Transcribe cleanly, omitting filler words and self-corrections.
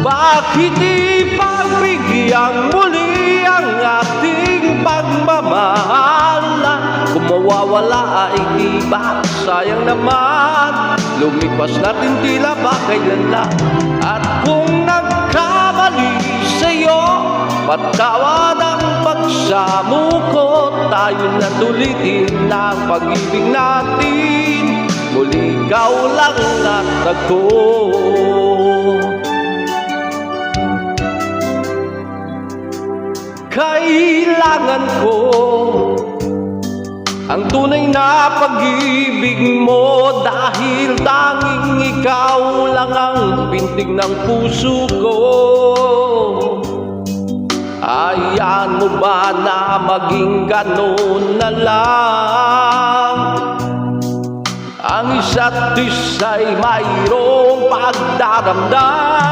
Bakit ipagbigyan muli ang ating pagmamahalan? Kung mawawala ay iba, sayang naman. Lumipas natin tila ba kailan lang. At kung nagkamali sa'yo, patawad ang pagsamo ko. Tayo na tulitin ang pag-ibig natin. Muli ikaw lang at ako. Kailangan ko ang tunay na pag-ibig mo, dahil tanging ikaw lang ang pintig ng puso ko. Hayaan mo ba na maging ganun na lang? Ang isa't isa'y mayroong pagdaramdam.